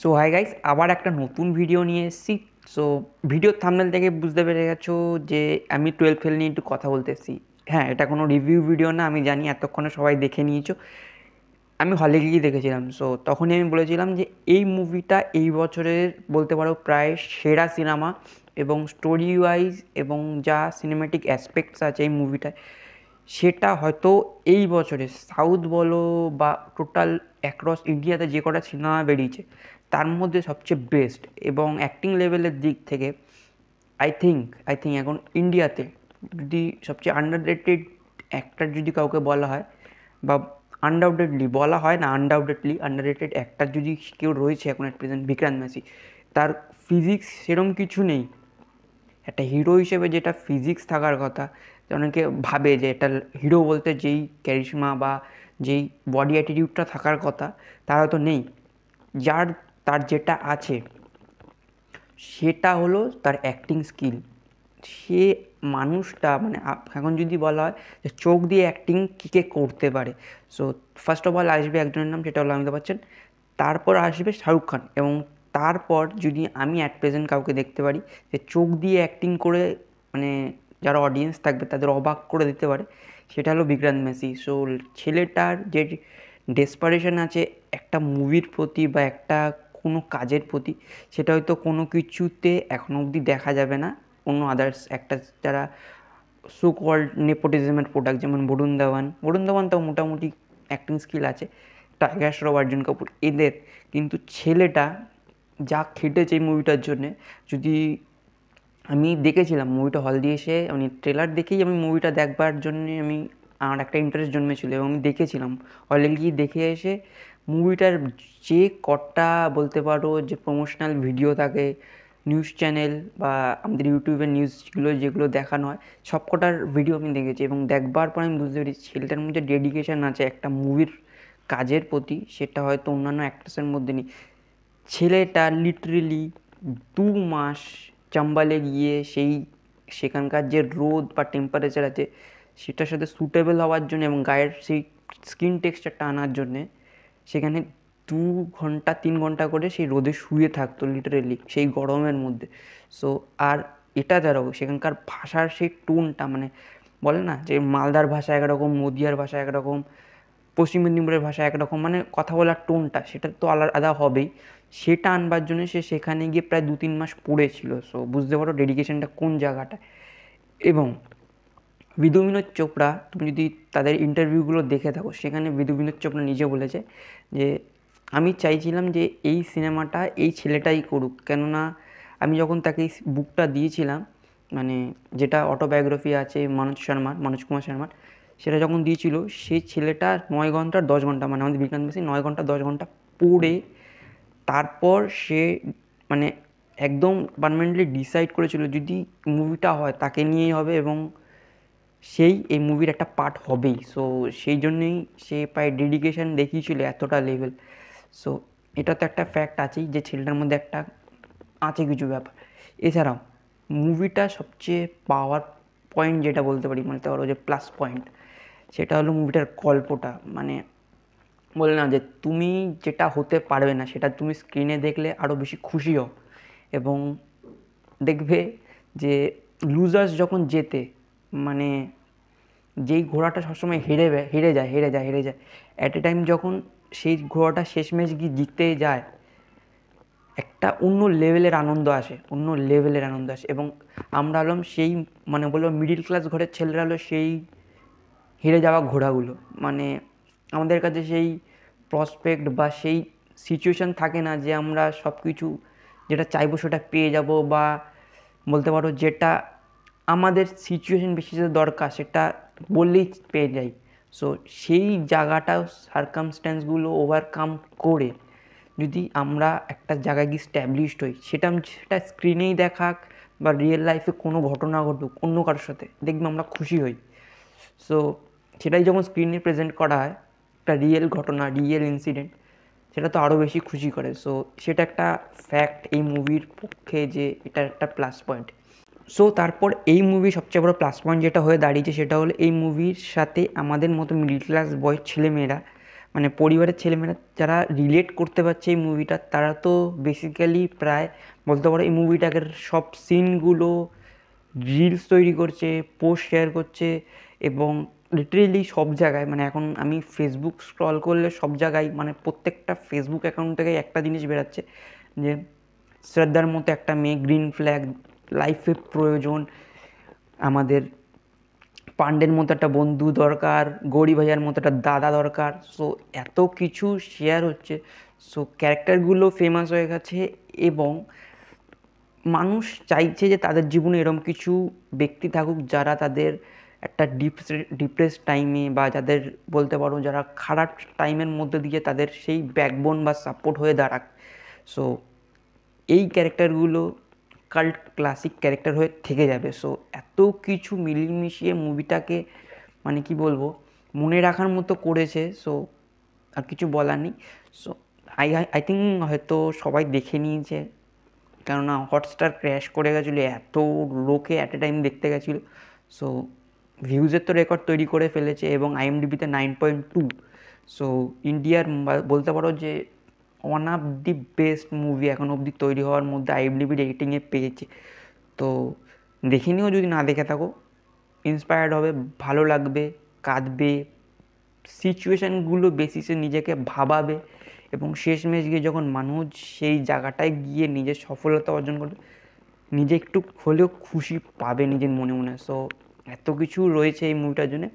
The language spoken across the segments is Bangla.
সো হাই গাইস, আবার একটা নতুন ভিডিও নিয়ে এসেছি। সো ভিডিওর থাম্বনেল থেকে বুঝতে পেরে গেছো যে আমি 12 ফেল নিয়ে একটু কথা বলতে এসেছি। হ্যাঁ, এটা কোনো রিভিউ ভিডিও না, আমি জানি এতক্ষণে সবাই দেখে নিয়েছো। আমি হলে গিয়ে দেখেছিলাম। সো তখনই আমি বলেছিলাম যে এই মুভিটা এই বছরের বলতে পারো প্রায় সেরা সিনেমা, এবং স্টোরি ওয়াইজ এবং যা সিনেম্যাটিক অ্যাসপেক্টস আছে এই মুভিটায়, সেটা হয়তো এই বছরে সাউথ বলো বা টোটাল অ্যাক্রস ইন্ডিয়াতে যে কটা সিনেমা বেরিয়েছে তার মধ্যে সবচেয়ে বেস্ট। এবং অ্যাক্টিং লেভেলের দিক থেকে আই থিঙ্ক এখন ইন্ডিয়াতে যদি সবচেয়ে আন্ডার রেটেড অ্যাক্টর যদি কাউকে বলা হয়, বা আনডাউটেডলি বলা হয় না, আনডাউটেডলি আন্ডার রেটেড অ্যাক্টর যদি কেউ রয়েছে এখন এট প্রেজেন্ট, বিক্রান্ত মেসি। তার ফিজিক্স সেরম কিছু নেই, একটা হিরো হিসেবে যেটা ফিজিক্স থাকার কথা, অনেকে ভাবে যে এটা হিরো বলতে যেই ক্যারিশমা বা যেই বডি অ্যাটিটিউডটা থাকার কথা তার হয়তো নেই। তার যেটা আছে সেটা হলো তার অ্যাক্টিং স্কিল। সে মানুষটা মানে এখন যদি বলা হয় যে চোখ দিয়ে অ্যাক্টিং কী কে করতে পারে, সো ফার্স্ট অফ অল আসবে একজনের নাম, সেটা হলো অমিতাভ বচ্চন। তারপর আসবে শাহরুখ খান, এবং তারপর যদি আমি অ্যাট প্রেজেন্ট কাউকে দেখতে পারি যে চোখ দিয়ে অ্যাক্টিং করে মানে যারা অডিয়েন্স থাকবে তাদের অবাক করে দিতে পারে, সেটা হলো বিক্রান্ত মেসি। সো ছেলেটার যে ডেসপারেশন আছে একটা মুভির প্রতি বা একটা কোনো কাজের প্রতি, সেটা হয়তো কোনো কিছুতে এখনো অবধি দেখা যাবে না অন্য আদার্স একটা যারা সো কল্ড নেপোটিজমের প্রোডাক্ট, যেমন বরুণ ধাওয়ান তো মোটামুটি অ্যাক্টিং স্কিল আছে, টাইগার শ্রফ, অর্জুন কাপুর এদের। কিন্তু ছেলেটা যা খেটেছে এই মুভিটার জন্যে, যদি আমি দেখেছিলাম মুভিটা হল দিয়ে এসে, মানে ট্রেলার দেখেই আমি মুভিটা দেখবার জন্যে আমার একটা ইন্টারেস্ট জন্মেছিলো এবং আমি দেখেছিলাম। হলে গিয়ে দেখে এসে মুভিটার যে কটা বলতে পারো যে প্রমোশনাল ভিডিও থাকে, নিউজ চ্যানেল বা আমাদের ইউটিউবের নিউজগুলো যেগুলো দেখানো হয়, সব কটার ভিডিও আমি দেখেছি, এবং দেখবার পর আমি বুঝতে পেরেছি ছেলেটার মধ্যে ডেডিকেশন আছে একটা মুভির কাজের প্রতি, সেটা হয়তো অন্যান্য অ্যাক্ট্রেসের মধ্যে নেই। ছেলেটা লিটারেলি 2 মাস চাম্বালে গিয়ে সেখানকার যে রোদ বা টেম্পারেচার আছে সেটার সাথে সুটেবল হওয়ার জন্য এবং গায়ের সেই স্কিন টেক্সচারটা আনার জন্যে সেখানে 2 ঘন্টা 3 ঘন্টা করে সেই রোদে শুয়ে থাকতো লিটারেলি সেই গরমের মধ্যে। সো আর এটা ছাড়াও সেখানকার ভাষার সেই টোনটা, মানে বলে না যে মালদার ভাষা একরকম, নদিয়ার ভাষা একরকম, পশ্চিম মেদিনীপুরের ভাষা একরকম, মানে কথা বলার টোনটা সেটা তো আলাদা হবেই। সেটা আনবার জন্য সে সেখানে গিয়ে প্রায় 2-3 মাস পড়েছিল। সো বুঝতে পারো ডেডিকেশনটা কোন জায়গাটায়। এবং বিধু বিনোদ চোপড়া, তুমি যদি তাদের ইন্টারভিউগুলো দেখে থাকো, সেখানে বিধু বিনোদ চোপড়া নিজে বলেছে যে আমি চাইছিলাম যে এই সিনেমাটা এই ছেলেটাই করুক, কেননা আমি যখন তাকে এই বুকটা দিয়েছিলাম, মানে যেটা অটোবায়োগ্রাফি আছে মনোজ কুমার শর্মার, সেটা যখন দিয়েছিল সেই ছেলেটা 9 ঘন্টা 10 ঘন্টা, মানে আমাদের বিক্রান্ত মেসি 9 ঘন্টা 10 ঘন্টা পড়ে তারপর সে মানে একদম পার্মানেন্টলি ডিসাইড করেছিল যদি মুভিটা হয় তাকে নিয়েই হবে, এবং সেই এই মুভির একটা পার্ট হবেই। সো সেই জন্যেই সে প্রায় ডেডিকেশন দেখিয়েছিল এতটা লেভেল। সো এটা তো একটা ফ্যাক্ট আছেই যে ছেলেটার মধ্যে একটা আছে কিছু ব্যাপার। এছাড়াও মুভিটা সবচেয়ে পাওয়ার পয়েন্ট যেটা বলতে পারি, বলতে পারো যে প্লাস পয়েন্ট, সেটা হলো মুভিটার গল্পটা। মানে বলে না যে তুমি যেটা হতে পারবে না সেটা তুমি স্ক্রিনে দেখলে আরও বেশি খুশি হও, এবং দেখবে যে লুজার্স যখন জেতে, মানে যেই ঘোড়াটা সবসময় হেরে যায় অ্যাট এ টাইম যখন সেই ঘোড়াটা শেষমেশ গিয়ে জিততে যায়, একটা অন্য লেভেলের আনন্দ আসে। এবং আমরা হলাম সেই, মানে বলবো মিডিল ক্লাস ঘরের ছেলেরা হলো সেই হেরে যাওয়া ঘোড়াগুলো। মানে আমাদের কাছে সেই প্রসপেক্ট বা সেই সিচুয়েশান থাকে না যে আমরা সব কিছু যেটা চাইবো সেটা পেয়ে যাব, বা বলতে পারো যেটা আমাদের সিচুয়েশান বেসিসে দরকার সেটা বললেই পেয়ে যাই। সো সেই জায়গাটা সার্কামস্ট্যান্সগুলো ওভারকাম করে যদি আমরা একটা জায়গায় গিয়ে স্ট্যাবলিশড হই, সেটা স্ক্রিনেই দেখাক বা রিয়েল লাইফে কোনো ঘটনা ঘটুক অন্য কারোর সাথে, দেখবে আমরা খুশি হই। সো সেটাই যখন স্ক্রিনে প্রেজেন্ট করা হয়, একটা রিয়েল ঘটনা, রিয়েল ইনসিডেন্ট, সেটা তো আরও বেশি খুশি করে। সো সেটা একটা ফ্যাক্ট এই মুভির পক্ষে যে এটা একটা প্লাস পয়েন্ট। সো তারপর এই মুভি সবচেয়ে বড় প্লাস পয়েন্ট যেটা হয়ে দাঁড়িয়েছে সেটা হলো এই মুভির সাথে আমাদের মতো মিডল ক্লাস বয়ের ছেলেমেয়েরা মানে পরিবারের ছেলেমেয়েরা যারা রিলেট করতে পারছে এই মুভিটা, তারা তো বেসিক্যালি প্রায় বলতে পারো এই মুভিটাকে সব সিনগুলো রিলস তৈরি করছে, পোস্ট শেয়ার করছে, এবং লিটারেলি সব জায়গায়, মানে এখন আমি ফেসবুক স্ক্রল করলে সব জায়গায় মানে প্রত্যেকটা ফেসবুক অ্যাকাউন্ট থেকে একটা জিনিস বেরাচ্ছে যে শ্রদ্ধার মতো একটা মেয়ে, গ্রিন ফ্ল্যাগ, লাইফে প্রয়োজন, আমাদের পান্ডের মতো একটা বন্ধু দরকার, গৌরী ভাইয়ার মতো একটা দাদা দরকার। সো এত কিছু শেয়ার হচ্ছে, সো ক্যারেক্টারগুলো ফেমাস হয়ে গেছে, এবং মানুষ চাইছে যে তাদের জীবনে এরকম কিছু ব্যক্তি থাকুক যারা তাদের একটা ডিপ্রেস টাইমে, বা যাদের বলতে পারো যারা খারাপ টাইমের মধ্যে দিয়ে তাদের সেই ব্যাকবোন বা সাপোর্ট হয়ে দাঁড়াক। সো এই ক্যারেক্টারগুলো কাল্ট ক্লাসিক ক্যারেক্টার হয়ে থেকে যাবে। সো এত কিছু মিলিয়ে মুভিটাকে মানে কি বলবো, মনে রাখার মতো করেছে। সো আর কিছু বলার নেই। সো আই আই থিঙ্ক হয়তো সবাই দেখে নিয়েছে, কেননা হটস্টার ক্র্যাশ করে গেছিলো, এত লোকে অ্যাট এ টাইম দেখতে গেছিলো। সো ভিউজের তো রেকর্ড তৈরি করে ফেলেছে, এবং IMDb-তে 9.2। সো ইন্ডিয়ার বলতে পারো যে one of the best movie এখন অবধি তৈরি হওয়ার মধ্যে IMDb রেটিংয়ে পেয়েছে। তো দেখে নিও, যদি না দেখে থাকো, ইন্সপায়ার্ড হবে, ভালো লাগবে, কাঁদবে, সিচুয়েশানগুলো বেসিসে নিজেকে ভাবাবে, এবং শেষমেশ গিয়ে যখন মানুষ সেই জায়গাটায় গিয়ে নিজের সফলতা অর্জন করবে, নিজে একটু হলেও খুশি পাবে নিজের মনে মনে। সো এত কিছু রয়েছে এই মুভিটার জন্যে,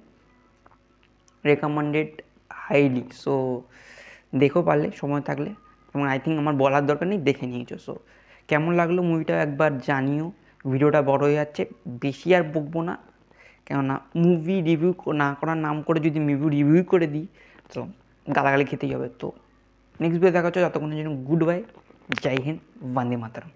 রেকমেন্ডেড হাইলি। সো দেখো পারলে সময় থাকলে, এবং আই থিঙ্ক আমার বলার দরকার নেই, দেখে নিয়েছো। সো কেমন লাগলো মুভিটা একবার জানিও। ভিডিওটা বড় হয়ে যাচ্ছে, বেশি আর বকবো না, কেননা মুভি রিভিউ না করার নাম করে যদি মুভি রিভিউ করে দিই তো গালাগালি খেতেই হবে। তো নেক্সট ভিডিও দেখা হচ্ছে, ততক্ষণের জন্য গুড বাই, জয় হিন্দ, বন্দে মাতরম।